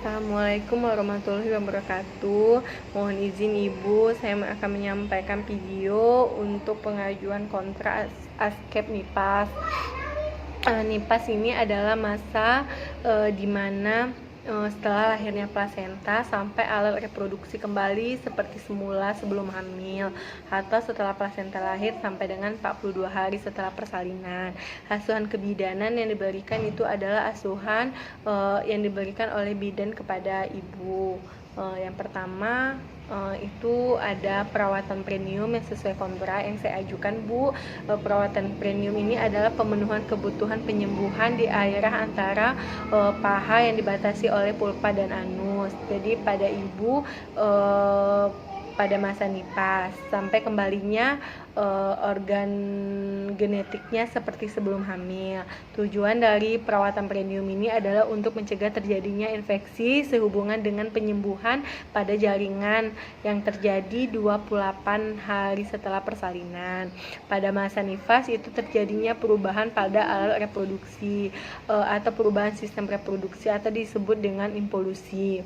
Assalamualaikum warahmatullahi wabarakatuh. Mohon izin Ibu, saya akan menyampaikan video untuk pengajuan kontrak ASKEP NIPAS. NIPAS ini adalah masa di mana setelah lahirnya plasenta sampai alat reproduksi kembali seperti semula sebelum hamil, atau setelah plasenta lahir sampai dengan 42 hari setelah persalinan. Asuhan kebidanan yang diberikan itu adalah asuhan yang diberikan oleh bidan kepada ibu. Yang pertama itu ada perawatan premium yang sesuai kontrak yang saya ajukan, Bu. Perawatan premium ini adalah pemenuhan kebutuhan penyembuhan di daerah antara paha yang dibatasi oleh pulpa dan anus. Jadi pada ibu pada masa NIPAS sampai kembalinya organ genetiknya seperti sebelum hamil. Tujuan dari perawatan premium ini adalah untuk mencegah terjadinya infeksi sehubungan dengan penyembuhan pada jaringan yang terjadi 28 hari setelah persalinan. Pada masa NIFAS itu terjadinya perubahan pada alat reproduksi atau perubahan sistem reproduksi atau disebut dengan involusi.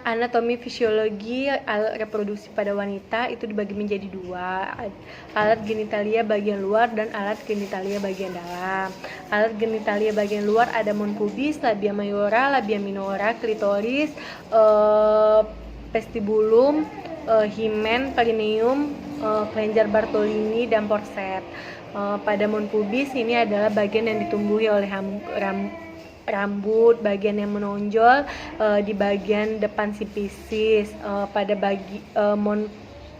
Anatomi fisiologi alat reproduksi pada wanita itu dibagi menjadi dua, alat genitalia bagian luar dan alat genitalia bagian dalam. Alat genitalia bagian luar ada mon pubis, labia mayora, labia minora, klitoris, vestibulum, himen, perineum, kelenjar Bartolini, dan porset. Pada mon pubis ini adalah bagian yang ditumbuhi oleh rambut, bagian yang menonjol di bagian depan sipisis. Pada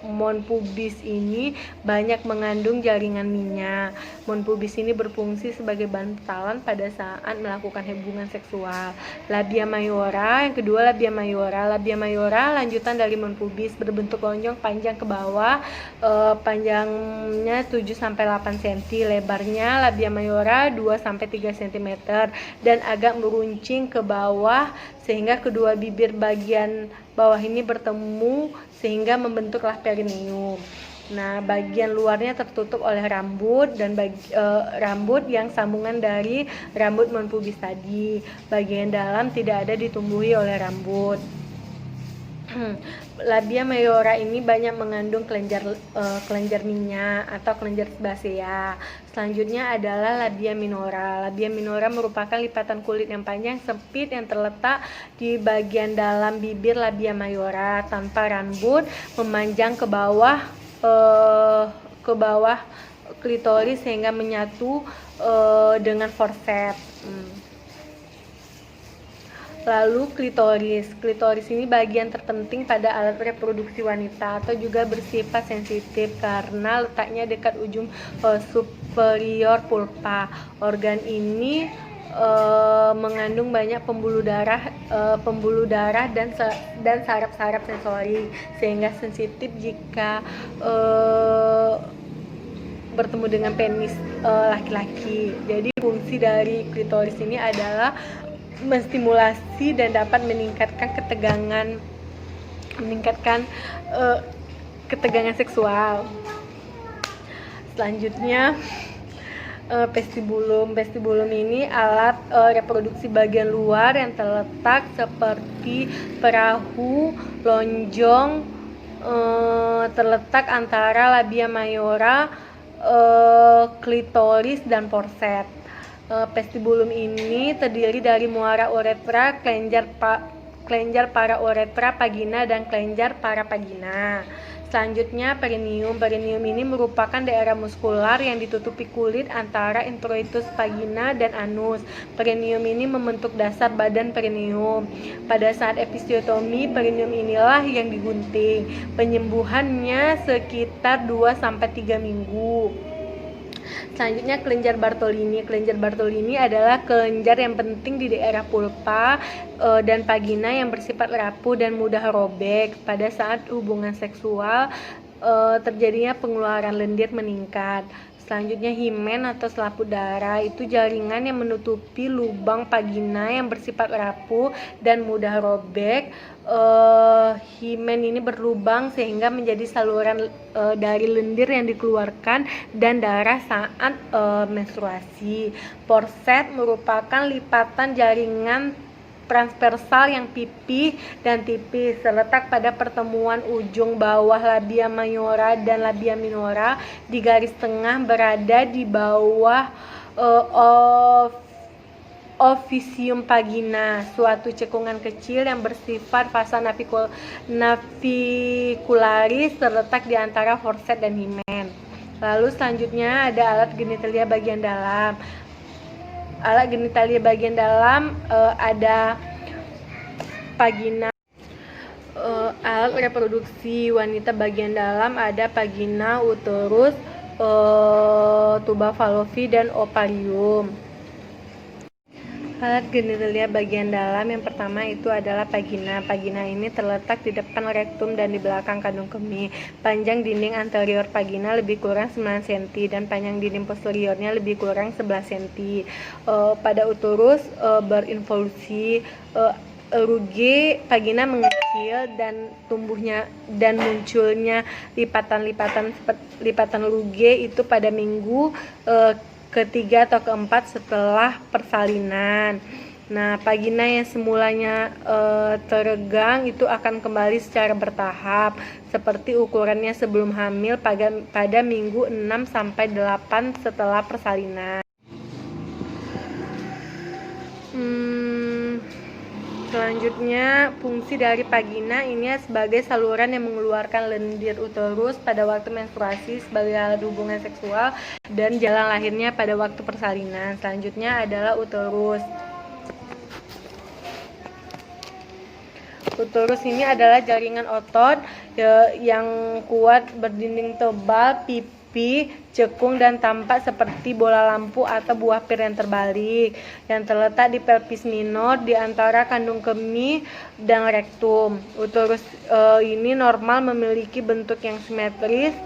mon pubis ini banyak mengandung jaringan minyak. Mon pubis ini berfungsi sebagai bantalan pada saat melakukan hubungan seksual. Labia mayora, yang kedua labia mayora. Labia mayora lanjutan dari mon pubis, berbentuk lonjong panjang ke bawah, panjangnya 7-8 cm, lebarnya labia mayora 2-3 cm dan agak meruncing ke bawah sehingga kedua bibir bagian bawah ini bertemu sehingga membentuklah perineum. Nah, bagian luarnya tertutup oleh rambut dan rambut yang sambungan dari rambut mon pubis tadi. Bagian dalam tidak ada ditumbuhi oleh rambut. Labia mayora ini banyak mengandung kelenjar minyak atau kelenjar sebasea. Selanjutnya adalah labia minora. Labia minora merupakan lipatan kulit yang panjang sempit yang terletak di bagian dalam bibir labia mayora tanpa rambut, memanjang ke bawah klitoris sehingga menyatu dengan forceps. Lalu klitoris ini bagian terpenting pada alat reproduksi wanita atau juga bersifat sensitif karena letaknya dekat ujung superior pulpa. Organ ini mengandung banyak pembuluh darah dan saraf-saraf sensori sehingga sensitif jika bertemu dengan penis laki-laki. Jadi fungsi dari klitoris ini adalah menstimulasi dan dapat meningkatkan ketegangan seksual. Selanjutnya vestibulum. Vestibulum ini alat reproduksi bagian luar yang terletak seperti perahu lonjong, terletak antara labia mayora, klitoris dan forceps. Vestibulum ini terdiri dari muara uretra, kelenjar para uretra, vagina, dan kelenjar para vagina. Selanjutnya perineum. Perineum ini merupakan daerah muskular yang ditutupi kulit antara introitus vagina dan anus. Perineum ini membentuk dasar badan perineum. Pada saat episiotomi, perineum inilah yang digunting. Penyembuhannya sekitar 2-3 minggu. Selanjutnya kelenjar Bartolini. Kelenjar Bartolini adalah kelenjar yang penting di daerah pulpa dan vagina yang bersifat rapuh dan mudah robek. Pada saat hubungan seksual terjadinya pengeluaran lendir meningkat. Selanjutnya himen atau selaput darah, itu jaringan yang menutupi lubang vagina yang bersifat rapuh dan mudah robek. Himen ini berlubang sehingga menjadi saluran dari lendir yang dikeluarkan dan darah saat menstruasi. Forceps merupakan lipatan jaringan transversal yang pipih dan tipis, terletak pada pertemuan ujung bawah labia mayora dan labia minora, di garis tengah berada di bawah officium vagina, suatu cekungan kecil yang bersifat vasa navicularis terletak di antara forset dan himen. Lalu selanjutnya ada alat genitalia bagian dalam. Alat genitalia bagian dalam ada vagina. Alat reproduksi wanita bagian dalam ada vagina, uterus, tuba fallopi, dan ovarium. Alat genitalia bagian dalam yang pertama itu adalah vagina. Vagina ini terletak di depan rektum dan di belakang kandung kemih. Panjang dinding anterior vagina lebih kurang 9 cm dan panjang dinding posteriornya lebih kurang 11 cm. Pada uterus berinvolusi, ruge vagina mengecil dan tumbuhnya dan munculnya lipatan ruge itu pada minggu ketiga atau keempat setelah persalinan. Nah, vagina yang semulanya teregang itu akan kembali secara bertahap seperti ukurannya sebelum hamil pada minggu 6 sampai 8 setelah persalinan. Selanjutnya, fungsi dari vagina ini sebagai saluran yang mengeluarkan lendir uterus pada waktu menstruasi sebagai alat hubungan seksual dan jalan lahirnya pada waktu persalinan. Selanjutnya adalah uterus. Uterus ini adalah jaringan otot yang kuat berdinding tebal, pipi, cekung, dan tampak seperti bola lampu atau buah pir yang terbalik, yang terletak di pelvis minor di antara kandung kemih dan rektum. Uterus ini normal memiliki bentuk yang simetris,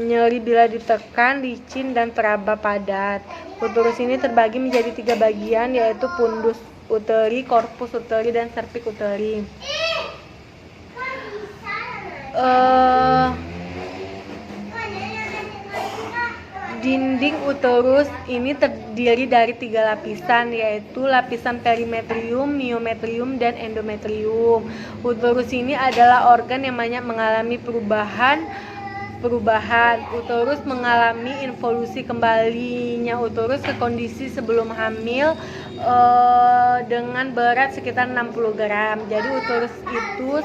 nyeri bila ditekan, licin, dan teraba padat. Uterus ini terbagi menjadi 3 bagian, yaitu fundus uteri, corpus uteri, dan cervix uteri. Dinding uterus ini terdiri dari 3 lapisan, yaitu lapisan perimetrium, myometrium, dan endometrium. Uterus ini adalah organ yang banyak mengalami perubahan. Uterus mengalami involusi kembalinya uterus ke kondisi sebelum hamil dengan berat sekitar 60 gram. Jadi uterus itu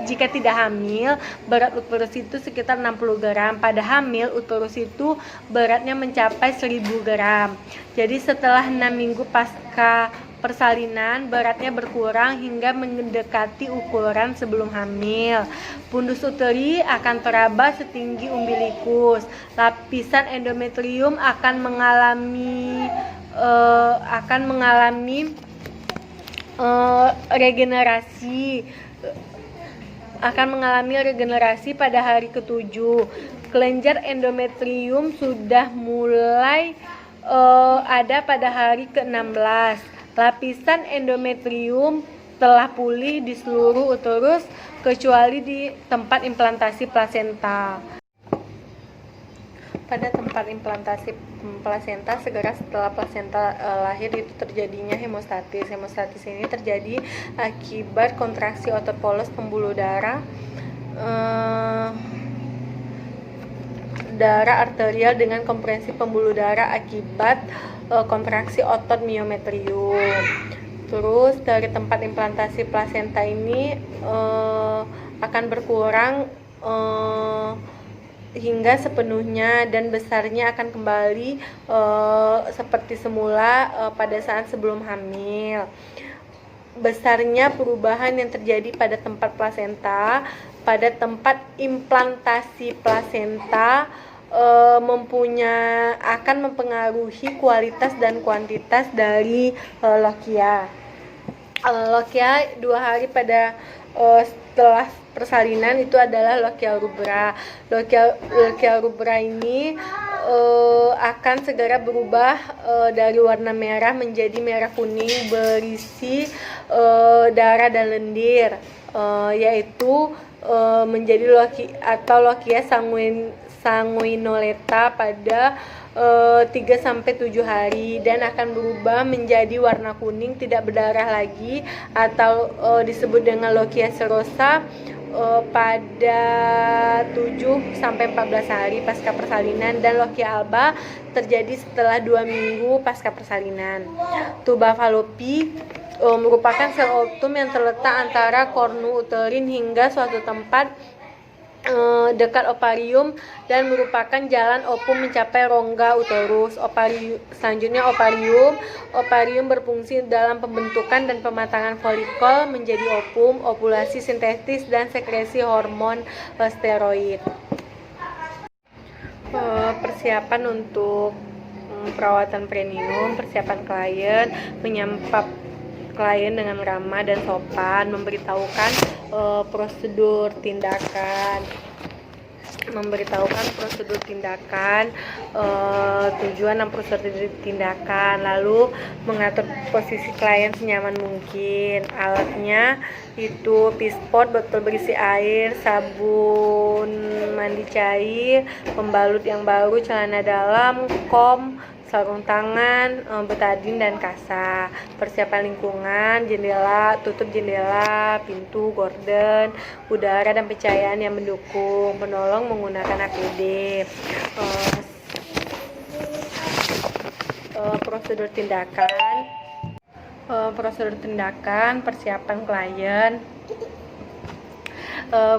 jika tidak hamil, berat uterus itu sekitar 60 gram. Pada hamil, uterus itu beratnya mencapai 1000 gram. Jadi setelah 6 minggu pasca persalinan, beratnya berkurang hingga mendekati ukuran sebelum hamil. Fundus uteri akan teraba setinggi umbilikus. Lapisan endometrium akan mengalami regenerasi pada hari ke-7. Kelenjar endometrium sudah mulai ada pada hari ke-16. Lapisan endometrium telah pulih di seluruh uterus kecuali di tempat implantasi plasenta. Pada tempat implantasi plasenta, segera setelah plasenta lahir itu terjadinya hemostatis. Hemostatis ini terjadi akibat kontraksi otot polos pembuluh darah arterial dengan kompresi pembuluh darah akibat kontraksi otot myometrium. Terus dari tempat implantasi plasenta ini akan berkurang hingga sepenuhnya dan besarnya akan kembali seperti semula pada saat sebelum hamil. Besarnya perubahan yang terjadi pada tempat plasenta, pada tempat implantasi plasenta akan mempengaruhi kualitas dan kuantitas dari lochia. Lochia 2 hari setelah persalinan itu adalah lochia rubra. Lochia rubra ini akan segera berubah dari warna merah menjadi merah kuning berisi darah dan lendir, yaitu menjadi lochia sanguinolenta pada 3-7 hari dan akan berubah menjadi warna kuning, tidak berdarah lagi, atau disebut dengan Lochia serosa pada 7-14 hari pasca persalinan, dan Lochia alba terjadi setelah 2 minggu pasca persalinan. Tuba fallopi merupakan sel ovum yang terletak antara kornu uterin hingga suatu tempat dekat ovarium dan merupakan jalan ovum mencapai rongga uterus. Selanjutnya ovarium berfungsi dalam pembentukan dan pematangan folikel menjadi ovum, ovulasi sintetis, dan sekresi hormon steroid. Persiapan untuk perawatan perineum. Persiapan klien: menyapa klien dengan ramah dan sopan, memberitahukan prosedur tindakan, tujuan dan prosedur tindakan, lalu mengatur posisi klien senyaman mungkin. Alatnya itu pispot, botol berisi air, sabun mandi cair, pembalut yang baru, celana dalam, kom, sarung tangan, betadin, dan kasa. Persiapan lingkungan: jendela, tutup jendela, pintu, gorden, udara dan pencahayaan yang mendukung. Penolong menggunakan APD. Prosedur tindakan, persiapan klien: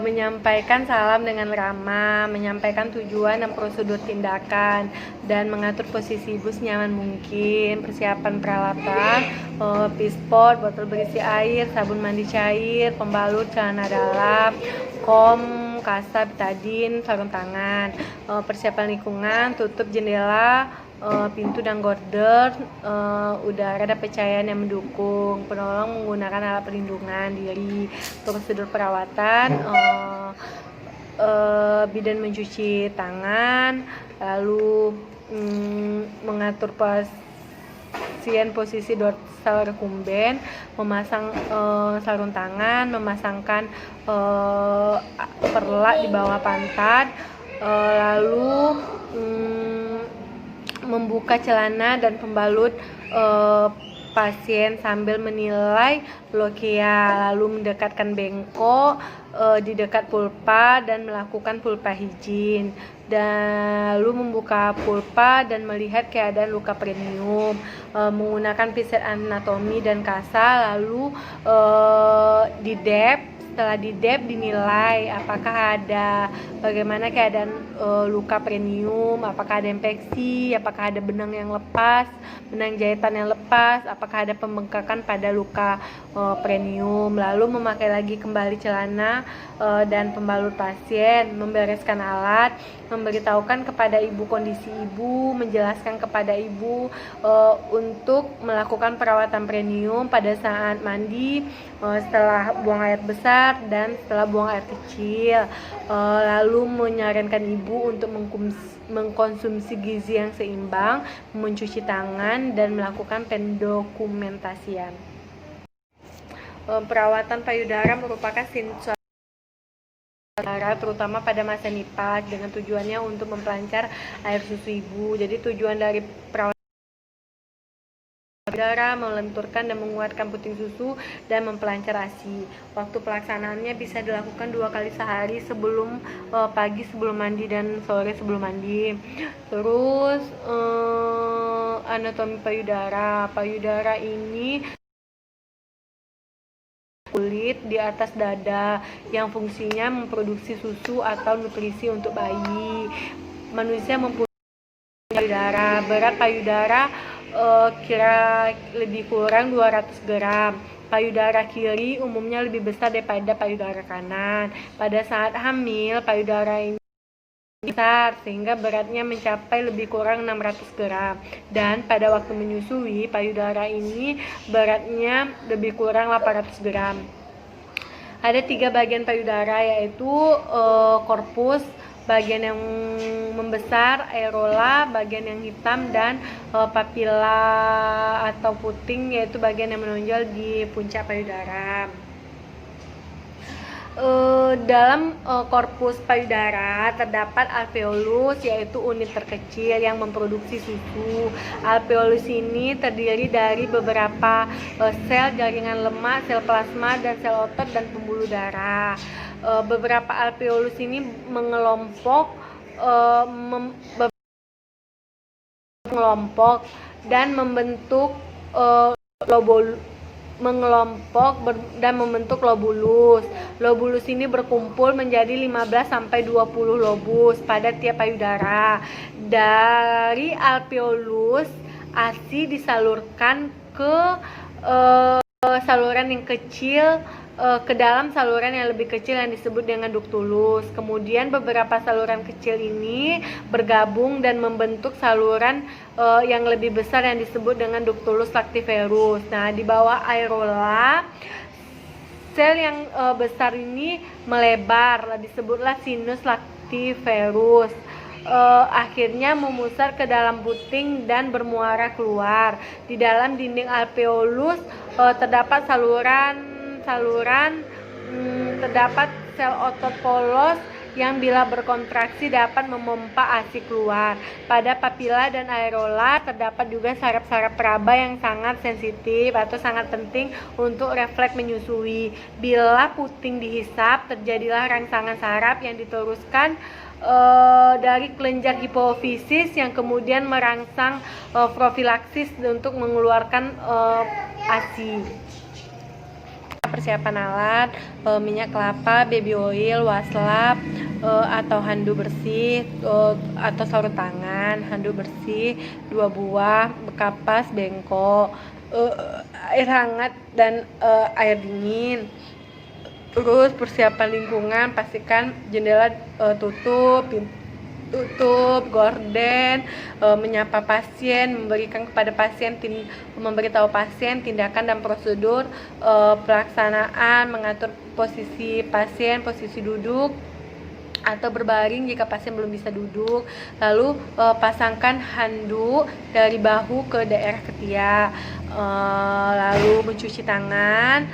menyampaikan salam dengan ramah, menyampaikan tujuan dan prosedur tindakan, dan mengatur posisi ibu senyaman mungkin. Persiapan peralatan: pispot, botol berisi air, sabun mandi cair, pembalut, celana dalam, kom, kasa, betadin, sarung tangan. Persiapan lingkungan: tutup jendela, pintu dan gorden, udara dan pencahayaan yang mendukung. Penolong menggunakan alat perlindungan diri. Prosedur perawatan: bidan mencuci tangan, lalu mengatur pasien posisi dorsal recumbens, memasang sarung tangan, memasangkan perlak di bawah pantat, lalu membuka celana dan pembalut pasien sambil menilai lochia, lalu mendekatkan bengkok di dekat pulpa dan melakukan pulpa hygiene, dan lalu membuka pulpa dan melihat keadaan luka perineum, menggunakan pinset anatomi dan kasa, lalu didep. Setelah didep, dinilai apakah ada bagaimana keadaan luka perineum, apakah ada infeksi, apakah ada benang yang lepas, benang jahitan yang lepas, apakah ada pembengkakan pada luka perineum. Lalu memakai lagi kembali celana dan pembalut pasien, membereskan alat, memberitahukan kepada ibu kondisi ibu, menjelaskan kepada ibu untuk melakukan perawatan perineum pada saat mandi, setelah buang air besar, dan setelah buang air kecil, lalu menyarankan ibu untuk mengkonsumsi gizi yang seimbang, mencuci tangan, dan melakukan pendokumentasian. Perawatan payudara merupakan sinusoid terutama pada masa nifas, dengan tujuannya untuk memperlancar air susu ibu. Jadi tujuan dari perawatan payudara melenturkan dan menguatkan puting susu dan memperlancar ASI. Waktu pelaksanaannya bisa dilakukan 2 kali sehari, sebelum pagi sebelum mandi dan sore sebelum mandi. Terus anatomi payudara. Payudara ini kulit di atas dada yang fungsinya memproduksi susu atau nutrisi untuk bayi. Manusia mempunyai payudara. Berat payudara kira lebih kurang 200 gram. Payudara kiri umumnya lebih besar daripada payudara kanan. Pada saat hamil, payudara ini besar sehingga beratnya mencapai lebih kurang 600 gram. Dan pada waktu menyusui, payudara ini beratnya lebih kurang 800 gram. Ada 3 bagian payudara, yaitu korpus, bagian yang membesar, areola, bagian yang hitam, dan papila atau puting, yaitu bagian yang menonjol di puncak payudara. Dalam korpus payudara terdapat alveolus, yaitu unit terkecil yang memproduksi susu. Alveolus ini terdiri dari beberapa sel jaringan lemak, sel plasma, dan sel otot dan pembuluh darah. Beberapa alveolus ini mengelompok dan membentuk lobulus. Lobulus ini berkumpul menjadi 15 sampai 20 lobus pada tiap payudara. Dari alveolus, ASI disalurkan ke saluran yang kecil, ke dalam saluran yang lebih kecil yang disebut dengan ductulus. Kemudian beberapa saluran kecil ini bergabung dan membentuk saluran yang lebih besar yang disebut dengan ductulus lactiferus. Nah, di bawah areola, sel yang besar ini melebar, disebutlah sinus lactiferus. Akhirnya memusar ke dalam puting dan bermuara keluar. Di dalam dinding alveolus terdapat terdapat sel otot polos yang bila berkontraksi dapat memompa ASI keluar. Pada papila dan areola terdapat juga saraf-saraf peraba yang sangat sensitif atau sangat penting untuk refleks menyusui. Bila puting dihisap, terjadilah rangsangan saraf yang diteruskan dari kelenjar hipofisis yang kemudian merangsang profilaksis untuk mengeluarkan ASI. Persiapan alat: minyak kelapa, baby oil, waslap, atau handuk bersih atau sarung tangan, handuk bersih 2 buah, kapas, bengkok, air hangat dan air dingin. Terus persiapan lingkungan, pastikan jendela tutup, gorden, menyapa pasien, memberitahu pasien tindakan dan prosedur pelaksanaan, mengatur posisi pasien, posisi duduk atau berbaring jika pasien belum bisa duduk. Lalu pasangkan handuk dari bahu ke daerah ketiak. Lalu mencuci tangan,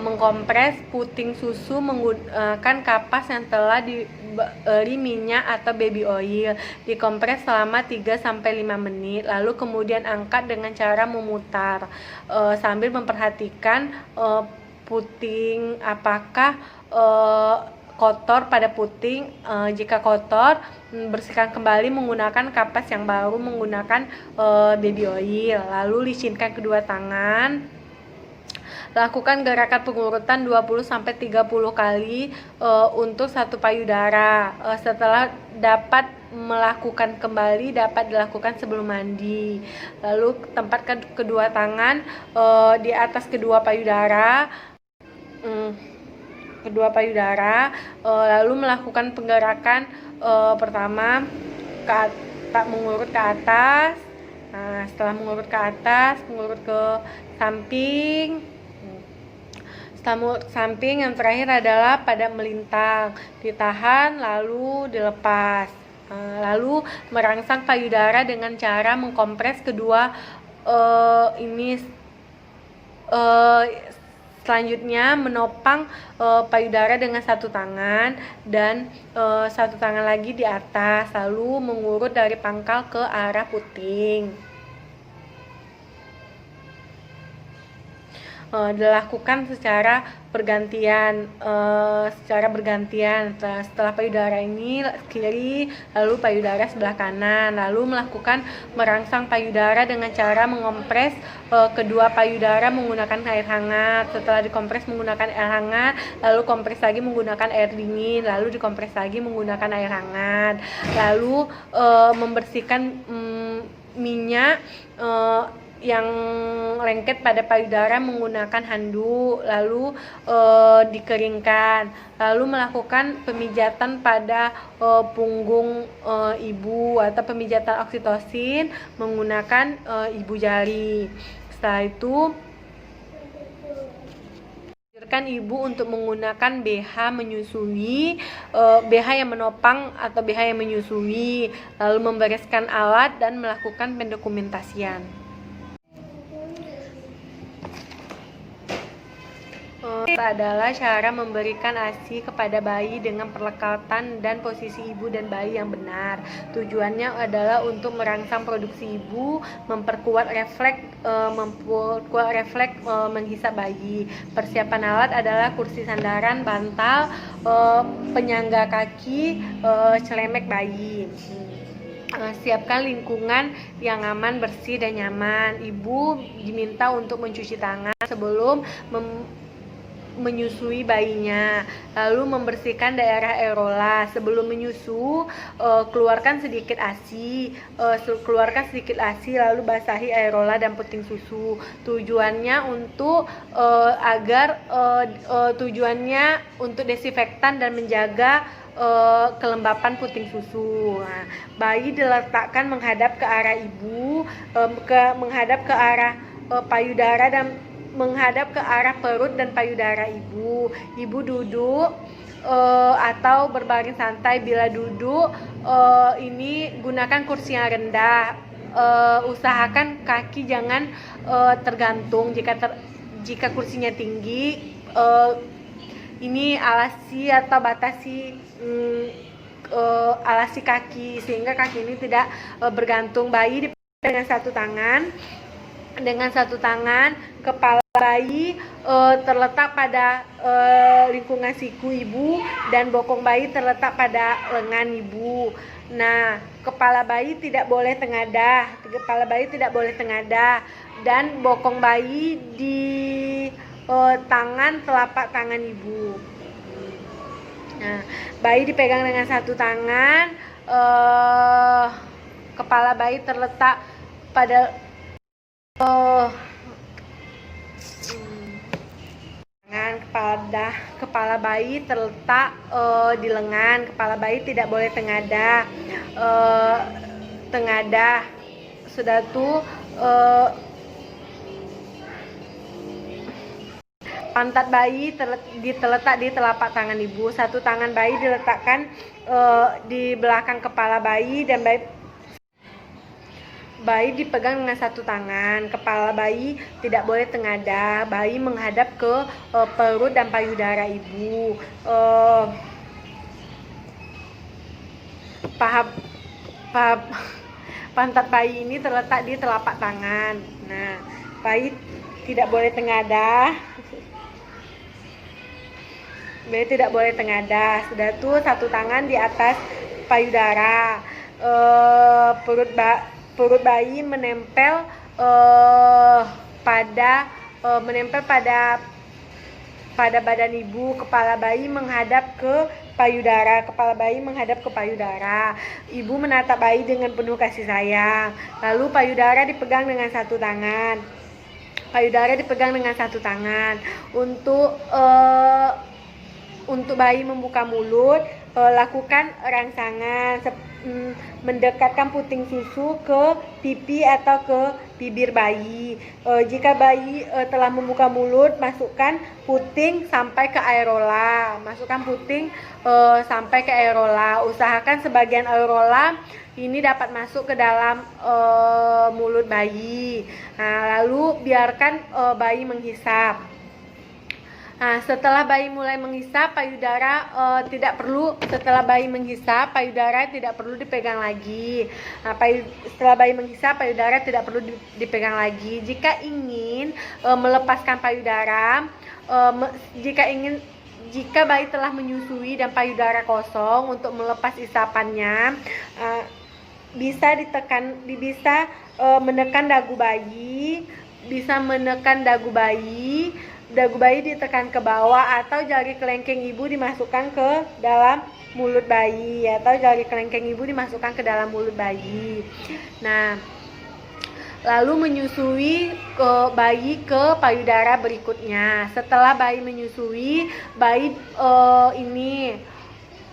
mengkompres puting susu menggunakan kapas yang telah diberi minyak atau baby oil. Dikompres selama 3-5 menit. Lalu kemudian angkat dengan cara memutar sambil memperhatikan puting apakah kotor pada puting. Jika kotor, bersihkan kembali menggunakan kapas yang baru menggunakan baby oil. Lalu licinkan kedua tangan. Lakukan gerakan pengurutan 20-30 kali untuk satu payudara. Setelah dapat melakukan kembali, dapat dilakukan sebelum mandi. Lalu tempatkan kedua tangan di atas kedua payudara. Lalu melakukan penggerakan pertama mengurut ke atas. Nah, setelah mengurut ke atas, mengurut ke samping. Setelah samping, yang terakhir adalah pada melintang, ditahan lalu dilepas. Lalu merangsang payudara dengan cara mengkompres kedua selanjutnya menopang payudara dengan satu tangan dan satu tangan lagi di atas, lalu mengurut dari pangkal ke arah puting. Dilakukan secara bergantian. Setelah payudara ini kiri, lalu payudara sebelah kanan, lalu melakukan merangsang payudara dengan cara mengompres kedua payudara menggunakan air hangat. Setelah dikompres menggunakan air hangat, lalu kompres lagi menggunakan air dingin, lalu dikompres lagi menggunakan air hangat. Lalu membersihkan minyak yang lengket pada payudara menggunakan handuk, lalu dikeringkan, lalu melakukan pemijatan pada punggung ibu atau pemijatan oksitosin menggunakan ibu jari. Setelah itu anjurkan ibu untuk menggunakan BH menyusui, BH yang menopang atau BH yang menyusui, lalu membereskan alat dan melakukan pendokumentasian. adalah cara memberikan ASI kepada bayi dengan perlekatan dan posisi ibu dan bayi yang benar. Tujuannya adalah untuk merangsang produksi ibu, memperkuat refleks menghisap bayi. Persiapan alat adalah kursi sandaran, bantal, penyangga kaki, celemek bayi. Siapkan lingkungan yang aman, bersih, dan nyaman. Ibu diminta untuk mencuci tangan sebelum menyusui bayinya, lalu membersihkan daerah areola. Sebelum menyusu, keluarkan sedikit ASI, lalu basahi areola dan puting susu. Tujuannya untuk desinfektan dan menjaga kelembapan puting susu. Nah, bayi diletakkan menghadap ke arah ibu, menghadap ke arah payudara dan menghadap ke arah perut dan payudara ibu. Ibu duduk atau berbaring santai. Bila duduk, ini gunakan kursi yang rendah. Usahakan kaki jangan tergantung. Jika kursinya tinggi, ini alasi atau batasi alasi kaki sehingga kaki ini tidak bergantung. Bayi dipegang dengan satu tangan, kepala bayi terletak pada lingkungan siku ibu dan bokong bayi terletak pada lengan ibu. Nah, kepala bayi tidak boleh tengadah dan bokong bayi di telapak tangan ibu. Nah, bayi dipegang dengan satu tangan, kepala bayi terletak pada kepala bayi terletak di lengan. Kepala bayi tidak boleh tengadah. Sudah tuh pantat bayi terletak di telapak tangan ibu. Satu tangan bayi diletakkan di belakang kepala bayi dan bayi dipegang dengan satu tangan. Kepala bayi tidak boleh tengadah. Bayi menghadap ke perut dan payudara ibu. Pantat bayi ini terletak di telapak tangan. Nah, bayi tidak boleh tengadah. Sudah tuh satu tangan di atas payudara. Perut bayi menempel pada badan ibu. Kepala bayi menghadap ke payudara. Ibu menatap bayi dengan penuh kasih sayang. Lalu payudara dipegang dengan satu tangan. Untuk bayi membuka mulut, lakukan rangsangan, mendekatkan puting susu ke pipi atau ke bibir bayi. Jika bayi telah membuka mulut, masukkan puting sampai ke areola. Usahakan sebagian areola ini dapat masuk ke dalam mulut bayi. Nah, lalu biarkan bayi menghisap. Nah, setelah bayi mulai menghisap, payudara tidak perlu dipegang lagi. Nah, setelah bayi menghisap, payudara tidak perlu dipegang lagi. Jika ingin melepaskan payudara, jika bayi telah menyusui dan payudara kosong, untuk melepas isapannya bisa menekan dagu bayi, dagu bayi ditekan ke bawah atau jari kelengking ibu dimasukkan ke dalam mulut bayi. Nah, lalu menyusui bayi ke payudara berikutnya. Setelah bayi menyusui,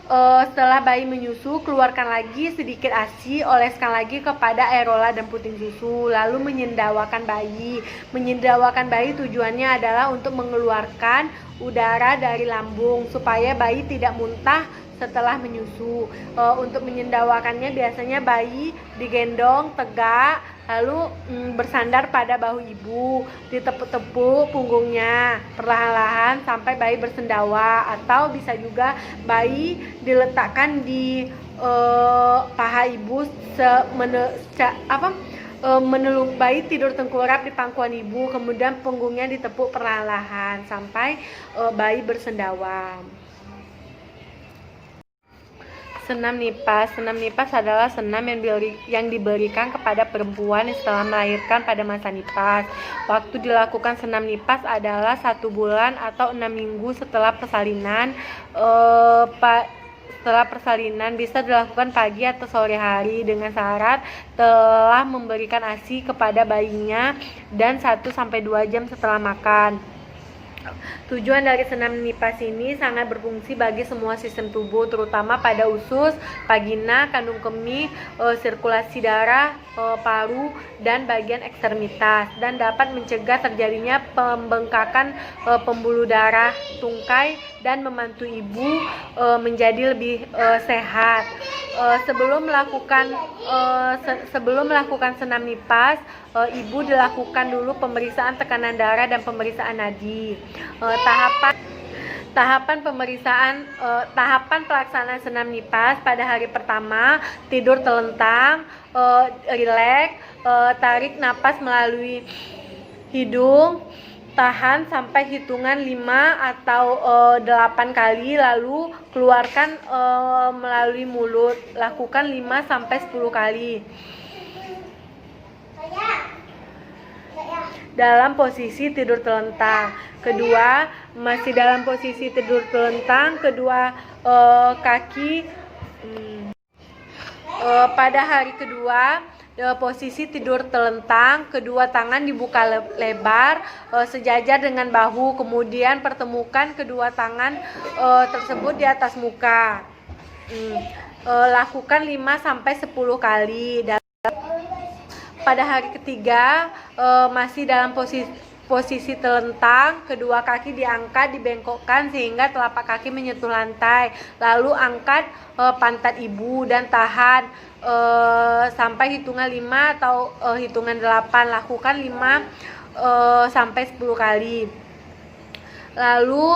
setelah bayi menyusu, keluarkan lagi sedikit ASI, oleskan lagi kepada areola dan puting susu, lalu menyendawakan bayi. Tujuannya adalah untuk mengeluarkan udara dari lambung supaya bayi tidak muntah setelah menyusu. Untuk menyendawakannya biasanya bayi digendong tegak, Lalu bersandar pada bahu ibu, ditepuk-tepuk punggungnya perlahan-lahan sampai bayi bersendawa, atau bisa juga bayi diletakkan di paha ibu bayi tidur tengkurap di pangkuan ibu, kemudian punggungnya ditepuk perlahan-lahan sampai bayi bersendawa. Senam nipas. Senam nipas adalah senam yang diberikan kepada perempuan setelah melahirkan pada masa nipas. Waktu dilakukan senam nipas adalah 1 bulan atau 6 minggu setelah persalinan. Setelah persalinan bisa dilakukan pagi atau sore hari dengan syarat telah memberikan ASI kepada bayinya dan 1-2 jam setelah makan. Tujuan dari senam nipas ini sangat berfungsi bagi semua sistem tubuh, terutama pada usus, vagina, kandung kemih, sirkulasi darah, paru, dan bagian ekstremitas, dan dapat mencegah terjadinya pembengkakan pembuluh darah tungkai dan membantu ibu menjadi lebih sehat. Sebelum melakukan senam nipas, ibu dilakukan dulu pemeriksaan tekanan darah dan pemeriksaan nadi. Tahapan pelaksanaan senam nipas pada hari pertama: tidur telentang, rileks, tarik napas melalui hidung, tahan sampai hitungan 5 atau 8 kali, lalu keluarkan melalui mulut. Lakukan 5-10 kali. Dalam posisi tidur telentang. Kedua, masih dalam posisi tidur telentang, kedua kaki pada hari kedua, posisi tidur telentang, kedua tangan dibuka lebar sejajar dengan bahu, kemudian pertemukan kedua tangan tersebut di atas muka. Lakukan 5-10 kali. Pada hari ketiga, masih dalam posisi telentang, kedua kaki diangkat, dibengkokkan sehingga telapak kaki menyentuh lantai. Lalu angkat pantat ibu dan tahan sampai hitungan 5 atau hitungan 8. Lakukan 5-10 kali. Lalu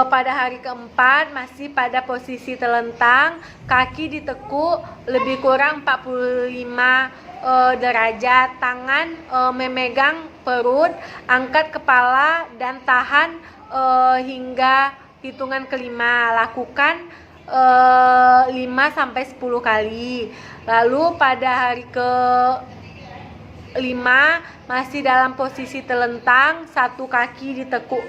pada hari keempat, masih pada posisi telentang, kaki ditekuk lebih kurang 45 derajat, tangan memegang perut, angkat kepala dan tahan hingga hitungan kelima. Lakukan 5-10 kali. Lalu pada hari ke-5, masih dalam posisi telentang, satu kaki ditekuk,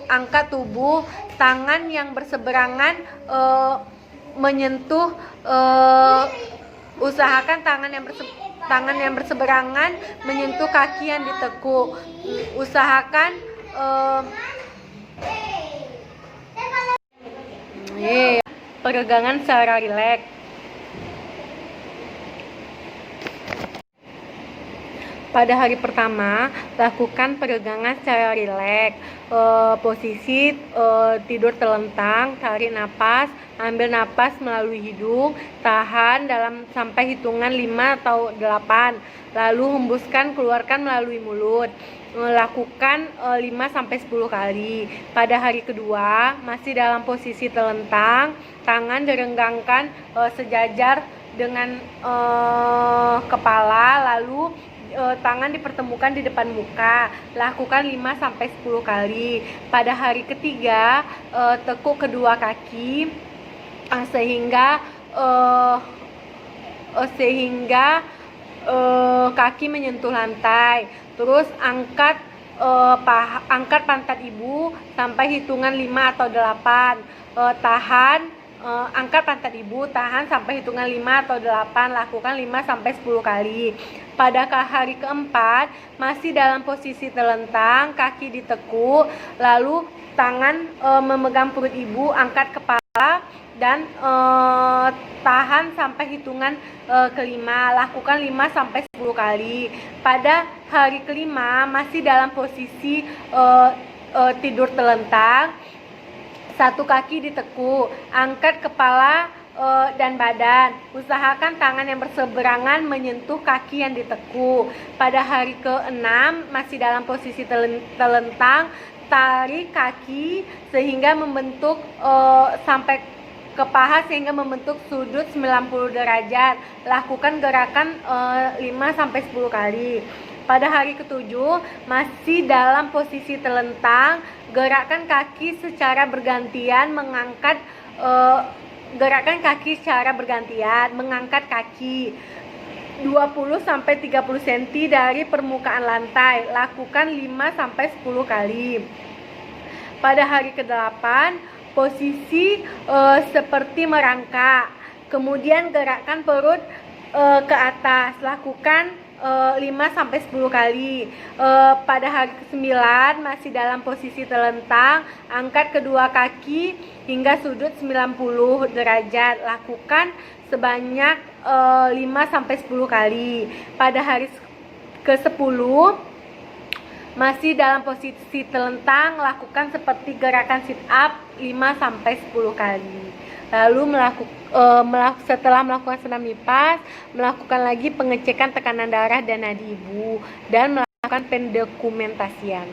angkat tubuh, tangan yang berseberangan menyentuh, usahakan tangan yang berseberangan menyentuh kaki yang ditekuk. Usahakan peregangan secara rileks. Pada hari pertama, lakukan peregangan secara rileks. Posisi tidur telentang, tarik napas, ambil napas melalui hidung, tahan sampai hitungan 5 atau 8, lalu hembuskan, keluarkan melalui mulut. Lakukan 5-10 kali. Pada hari kedua, masih dalam posisi telentang, tangan direnggangkan sejajar dengan kepala, lalu tangan dipertemukan di depan muka. Lakukan 5-10 kali. Pada hari ketiga, tekuk kedua kaki sehingga kaki menyentuh lantai. Terus angkat pantat ibu sampai hitungan 5 atau 8. Angkat pantat ibu, tahan sampai hitungan 5 atau 8, lakukan 5-10 kali. Pada hari keempat, masih dalam posisi telentang, kaki ditekuk, lalu tangan memegang perut ibu, angkat kepala dan tahan sampai hitungan kelima, lakukan 5-10 kali. Pada hari kelima, masih dalam posisi tidur telentang, satu kaki ditekuk, angkat kepala dan badan. Usahakan tangan yang berseberangan menyentuh kaki yang ditekuk. Pada hari ke-6 masih dalam posisi telentang, tarik kaki sehingga membentuk sampai ke paha sehingga membentuk sudut 90 derajat. Lakukan gerakan 5-10 kali. Pada hari ke-7 masih dalam posisi telentang, gerakkan kaki secara bergantian mengangkat mengangkat kaki 20-30 cm dari permukaan lantai. Lakukan 5-10 kali. Pada hari ke-8 posisi seperti merangkak. Kemudian gerakkan perut ke atas. Lakukan 5-10 kali. Pada hari ke-9 masih dalam posisi telentang, angkat kedua kaki hingga sudut 90 derajat. Lakukan sebanyak 5-10 kali. Pada hari ke-10 masih dalam posisi telentang, lakukan seperti gerakan sit up 5-10 kali. Lalu setelah melakukan senam nipas, melakukan lagi pengecekan tekanan darah dan nadi ibu dan melakukan pendokumentasian.